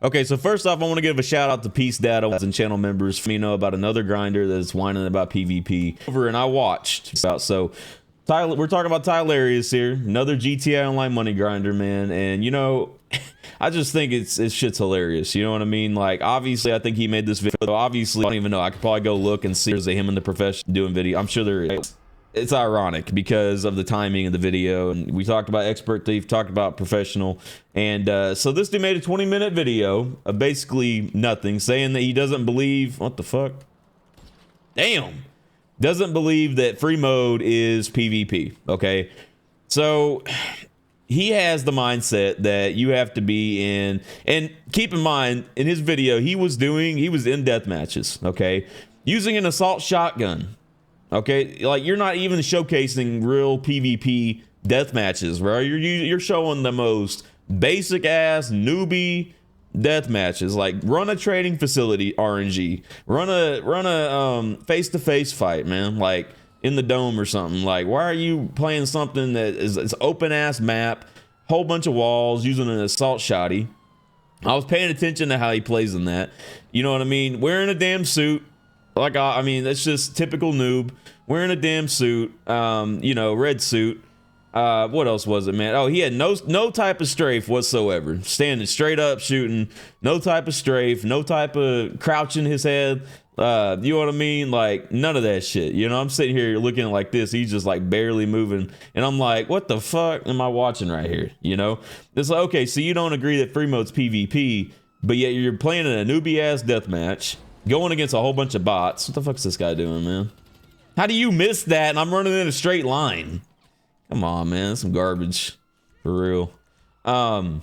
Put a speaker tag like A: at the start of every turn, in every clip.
A: Okay, so first off, I want to give a shout out to Peace Data and channel members for me to know about another grinder that's whining about PvP. Over and I watched about so we're talking about Tylarious here, another GTA Online money grinder, man. And you know, I just think it's shit's hilarious. You know what I mean? Like, obviously, I think he made this video. Obviously, I don't even know. I could probably go look and see there's a him in the profession doing video. I'm sure there is. It's ironic because of the timing of the video, and we talked about expert thief, talked about professional, and so this dude made a 20-minute video of basically nothing, saying that he doesn't believe what the fuck, damn, doesn't believe that Freemode is PvP. Okay, so he has the mindset that you have to be in, and keep in mind in his video he was in death matches, okay, using an assault shotgun. Okay, like you're not even showcasing real PvP death matches, bro. You're showing the most basic ass newbie death matches. Like run a trading facility RNG, run a face-to-face fight, man. Like in the dome or something. Like why are you playing something that is open ass map, whole bunch of walls, using an assault shotty? I was paying attention to how he plays in that. You know what I mean? Wearing a damn suit. Like, I mean, that's just typical noob wearing a damn suit, you know, red suit. What else was it, man? Oh, he had no type of strafe whatsoever. Standing straight up shooting, no type of strafe, no type of crouching his head. You know what I mean? Like none of that shit. You know, I'm sitting here looking like this. He's just like barely moving. And I'm like, what the fuck am I watching right here? You know, it's like, okay, so you don't agree that Freemode's PvP, but yet you're playing in a newbie ass deathmatch, going against a whole bunch of bots. What the fuck's this guy doing, man? How do you miss that? And I'm running in a straight line. Come on, man. That's some garbage. For real. And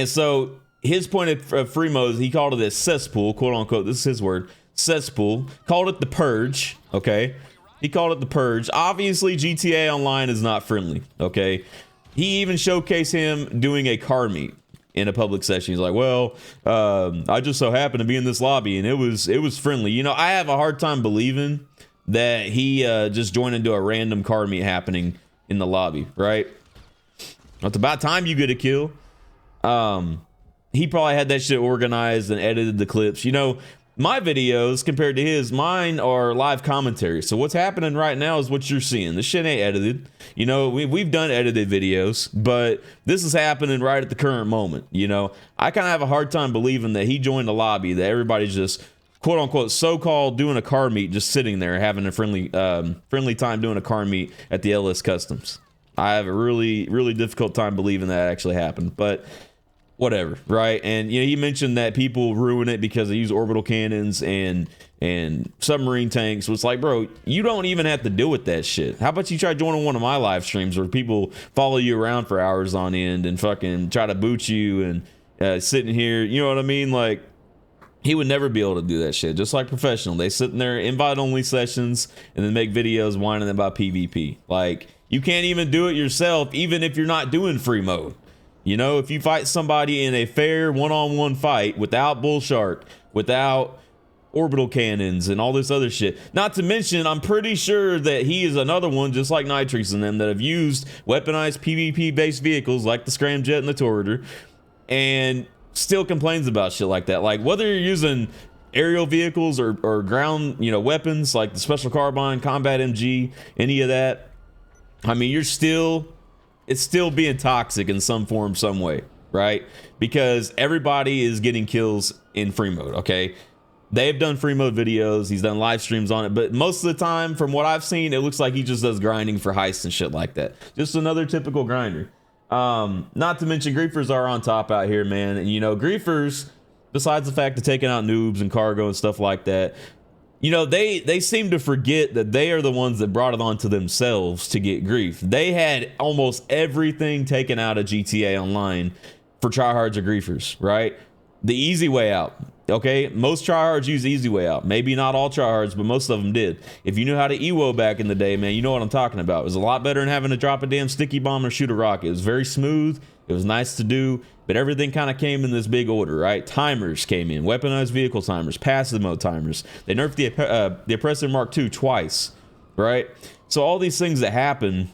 A: so his point of Freemode, he called it a cesspool, quote unquote. This is his word. Cesspool. Called it the purge. Okay. He called it the purge. Obviously, GTA Online is not friendly. Okay. He even showcased him doing a car meet in a public session. He's like, well, I just so happened to be in this lobby and it was friendly. You know, I have a hard time believing that he just joined into a random car meet happening in the lobby, right? It's about time you get a kill. He probably had that shit organized and edited the clips. You know, my videos compared to his, mine are live commentary. So what's happening right now is what you're seeing. This shit ain't edited. You know, we've done edited videos, but this is happening right at the current moment. You know, I kind of have a hard time believing that he joined the lobby, that everybody's just quote unquote so-called doing a car meet, just sitting there having a friendly time doing a car meet at the LS Customs. I have a really difficult time believing that actually happened, but whatever, right? And you know, he mentioned that people ruin it because they use orbital cannons and submarine tanks. So it's like, bro, you don't even have to deal with that shit. How about you try joining one of my live streams where people follow you around for hours on end and fucking try to boot you and sitting here, you know what I mean? Like, he would never be able to do that shit. Just like professional, they sit in their invite only sessions and then make videos whining about PvP. Like, you can't even do it yourself, even if you're not doing Freemode. You know, if you fight somebody in a fair one-on-one fight without bull shark, without orbital cannons and all this other shit. Not to mention, I'm pretty sure that he is another one, just like Nitrix and them, that have used weaponized PvP-based vehicles like the Scramjet and the Torritor, and still complains about shit like that. Like, whether you're using aerial vehicles or ground, you know, weapons like the Special Carbine, Combat MG, any of that, I mean, it's still being toxic in some form, some way, right? Because everybody is getting kills in Freemode, okay? They've done Freemode videos, he's done live streams on it, but most of the time, from what I've seen, it looks like he just does grinding for heists and shit like that. Just another typical grinder. Not to mention griefers are on top out here, man. And you know, griefers, besides the fact of taking out noobs and cargo and stuff like that, you know, they seem to forget that they are the ones that brought it onto themselves to get grief. They had almost everything taken out of GTA Online for tryhards or griefers, right? The easy way out. Okay, most tryhards use the easy way out. Maybe not all tryhards, but most of them did. If you knew how to EWO back in the day, man, you know what I'm talking about. It was a lot better than having to drop a damn sticky bomb or shoot a rocket. It was very smooth. It was nice to do, but everything kind of came in this big order, right? Timers came in, weaponized vehicle timers, passive mode timers. They nerfed the Oppressor Mark II twice, right? So all these things that happen,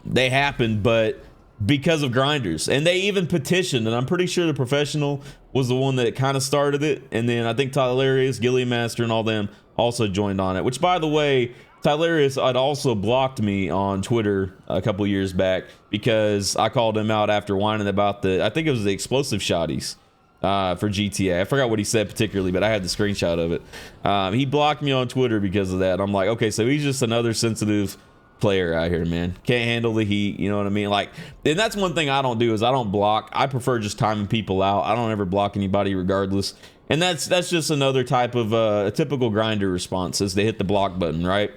A: they happened, but because of grinders. And they even petitioned, and I'm pretty sure the professional was the one that kind of started it. And then I think Tylarious, Gilly Master, and all them also joined on it, which, by the way, Tylerius had also blocked me on Twitter a couple years back because I called him out after whining about I think it was the explosive shotties for GTA. I forgot what he said particularly, but I had the screenshot of it. He blocked me on Twitter because of that. I'm like, okay, so he's just another sensitive player out here, man. Can't handle the heat, you know what I mean? Like, and that's one thing I don't do is I don't block. I prefer just timing people out. I don't ever block anybody regardless. And that's just another type of a typical grinder response is they hit the block button, right?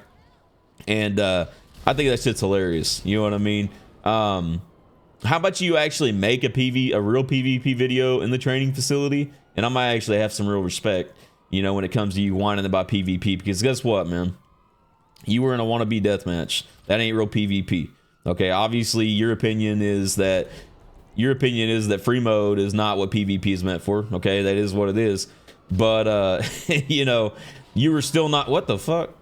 A: And I think that shit's hilarious. You know what I mean? How about you actually make a real PvP video in the training facility? And I might actually have some real respect, you know, when it comes to you whining about PvP. Because guess what, man? You were in a wannabe deathmatch. That ain't real PvP. Okay, obviously your opinion is that Freemode is not what PvP is meant for. Okay, that is what it is. But you know, you were still not, what the fuck?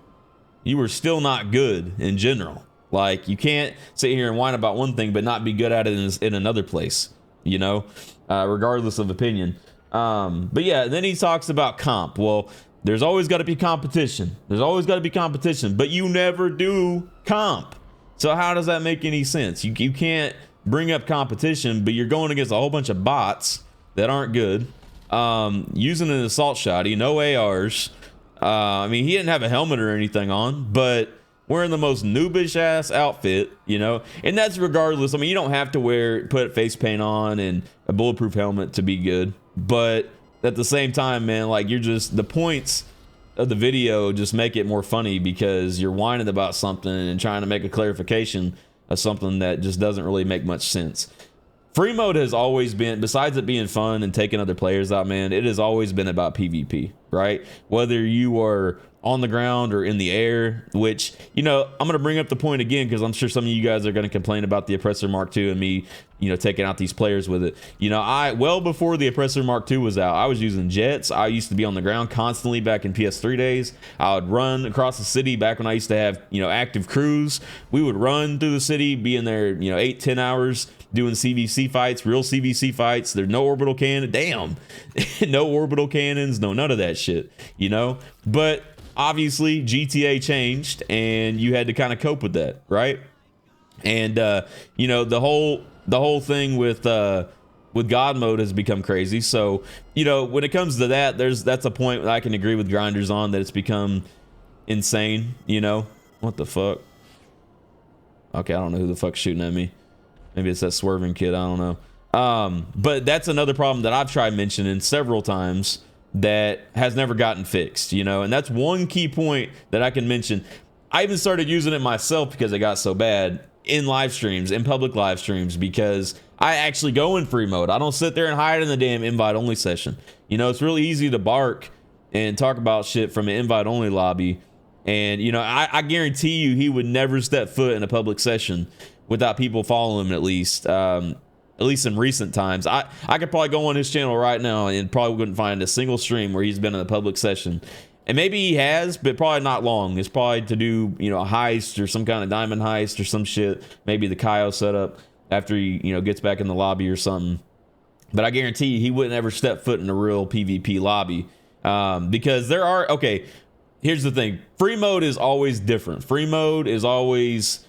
A: You were still not good in general. Like, you can't sit here and whine about one thing but not be good at it in another place, you know, regardless of opinion. But yeah, then he talks about comp. Well, there's always got to be competition. There's always got to be competition, but you never do comp. So how does that make any sense? You can't bring up competition, but you're going against a whole bunch of bots that aren't good, using an assault shotty, no ARs. I mean, he didn't have a helmet or anything on, but wearing the most noobish ass outfit, you know, and that's regardless. I mean, you don't have to put face paint on and a bulletproof helmet to be good, but at the same time, man, like, the points of the video just make it more funny because you're whining about something and trying to make a clarification of something that just doesn't really make much sense. Freemode has always been, besides it being fun and taking other players out, man, it has always been about PvP, right? Whether you are on the ground or in the air, which, you know, I'm going to bring up the point again because I'm sure some of you guys are going to complain about the Oppressor Mark II and me, you know, taking out these players with it. You know, well before the Oppressor Mark II was out, I was using jets. I used to be on the ground constantly back in PS3 days. I would run across the city back when I used to have, you know, active crews. We would run through the city, be in there, you know, 8-10 hours doing CVC fights, real CVC fights. There's no orbital cannon. Damn. No orbital cannons, no none of that shit, you know? But obviously GTA changed and you had to kind of cope with that, right? And you know, the whole thing with God mode has become crazy. So, you know, when it comes to that, that's a point that I can agree with grinders on, that it's become insane, you know? What the fuck? Okay, I don't know who the fuck's shooting at me. Maybe it's that swerving kid, I don't know. But that's another problem that I've tried mentioning several times that has never gotten fixed, you know, and that's one key point that I can mention. I even started using it myself because it got so bad in live streams, in public live streams, because I actually go in free mode. I don't sit there and hide in the damn invite only session. You know, it's really easy to bark and talk about shit from an invite only lobby. And, you know, I guarantee you he would never step foot in a public session without people following him, at least in recent times. I could probably go on his channel right now and probably wouldn't find a single stream where he's been in a public session. And maybe he has, but probably not long. It's probably to do, you know, a heist or some kind of diamond heist or some shit. Maybe the Kaio setup after he, you know, gets back in the lobby or something. But I guarantee you he wouldn't ever step foot in a real PvP lobby. Because there are, okay, here's the thing. Free mode is always different. Free mode is always,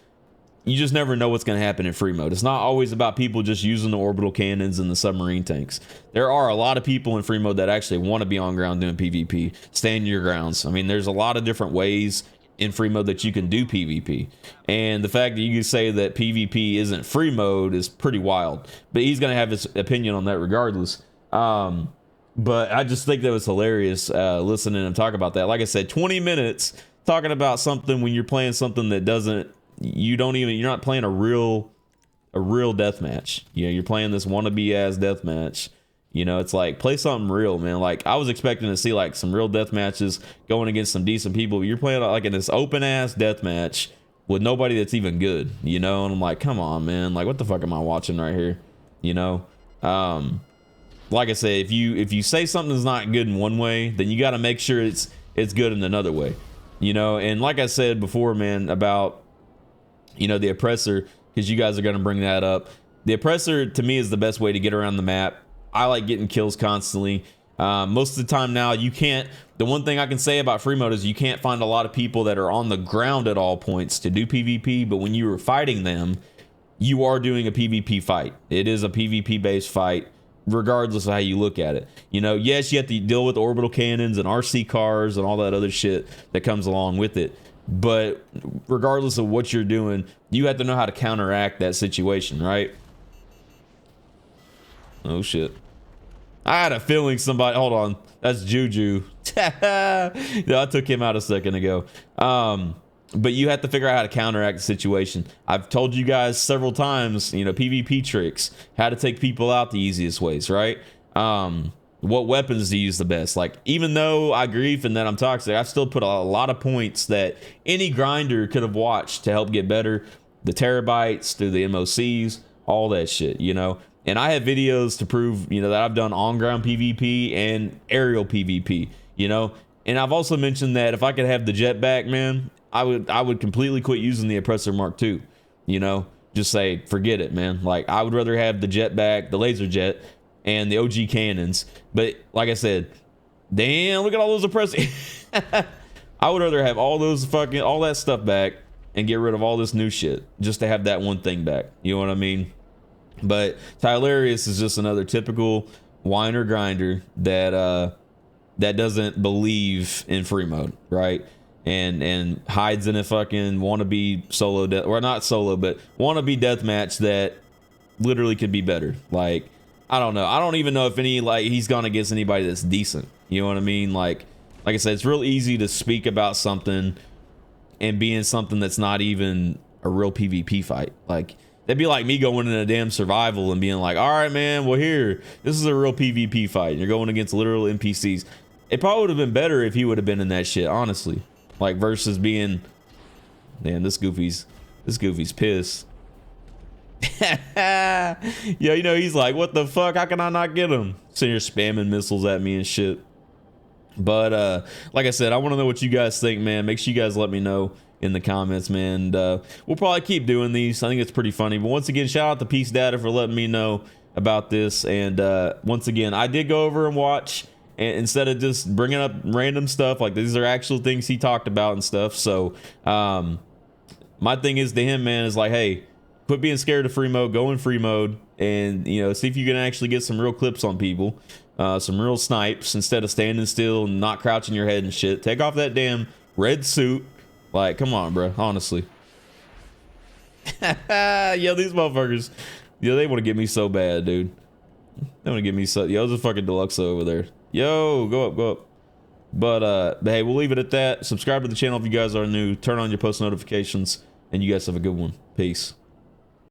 A: you just never know what's going to happen in free mode. It's not always about people just using the orbital cannons and the submarine tanks. There are a lot of people in free mode that actually want to be on ground doing PvP. Stand your grounds. I mean, there's a lot of different ways in free mode that you can do PvP. And the fact that you can say that PvP isn't free mode is pretty wild. But he's going to have his opinion on that regardless. But I just think that was hilarious listening to him talk about that. Like I said, 20 minutes talking about something when you're playing something that doesn't, you're not playing a real deathmatch. You know, you're playing this wannabe ass deathmatch. You know, it's like, play something real, man. Like, I was expecting to see like some real death matches going against some decent people. But you're playing like in this open ass death match with nobody that's even good, you know? And I'm like, come on, man. Like, what the fuck am I watching right here? You know? Like I say, if you say something's not good in one way, then you got to make sure it's good in another way, you know? And like I said before, man, about, you know, the oppressor, because you guys are going to bring that up. The oppressor to me is the best way to get around the map. I like getting kills constantly. Most of the time now you can't. The one thing I can say about Freemode is you can't find a lot of people that are on the ground at all points to do PvP, but when you are fighting them, you are doing a PvP fight. It is a PvP based fight, regardless of how you look at it. You know, yes, you have to deal with orbital cannons and RC cars and all that other shit that comes along with it. But regardless of what you're doing, you have to know how to counteract that situation, right? Oh shit. I had a feeling somebody, hold on, that's Juju. Yeah, I took him out a second ago. But you have to figure out how to counteract the situation. I've told you guys several times, you know, PvP tricks, how to take people out the easiest ways, right? What weapons to use the best. Like, even though I grief and that I'm toxic, I still put a lot of points that any grinder could have watched to help get better. The terabytes through the MOCs, all that shit, you know? And I have videos to prove, you know, that I've done on-ground PvP and aerial PvP, you know? And I've also mentioned that if I could have the jetpack, man, I would completely quit using the Oppressor Mark II, you know? Just say, forget it, man. Like, I would rather have the jetpack, the laser jet, and the OG cannons. But like I said, damn, look at all those Oppressors. I would rather have all that stuff back and get rid of all this new shit just to have that one thing back. You know what I mean? But Tylarious is just another typical whiner grinder that that doesn't believe in free mode, right? And hides in a fucking wannabe solo death, or not solo, but wannabe deathmatch that literally could be better. Like, I don't know. I don't even know if he's gone against anybody that's decent. You know what I mean? Like I said, it's real easy to speak about something and be in something that's not even a real PvP fight. Like, that'd be like me going in a damn survival and being like, all right, man, well, here, this is a real PvP fight. And you're going against literal NPCs. It probably would have been better if he would have been in that shit, honestly. Like, versus being, man, this goofy's pissed. Yeah, you know, he's like, what the fuck? How can I not get him? So you're spamming missiles at me and shit. But like I said, I want to know what you guys think, man. Make sure you guys let me know in the comments, man. And we'll probably keep doing these. I think it's pretty funny. But once again, shout out to Peace Data for letting me know about this. And once again, I did go over and watch, and instead of just bringing up random stuff, like, these are actual things he talked about and stuff. So my thing is to him, man, is like, hey, quit being scared of free mode, go in free mode, and, you know, see if you can actually get some real clips on people, some real snipes, instead of standing still and not crouching your head and shit. Take off that damn red suit. Like, come on, bro, honestly. Yo, these motherfuckers, yo, they want to get me so bad, dude. They want to get me so, yo, there's a fucking Deluxe over there. Yo, go up. But hey, we'll leave it at that. Subscribe to the channel if you guys are new. Turn on your post notifications, and you guys have a good one. Peace.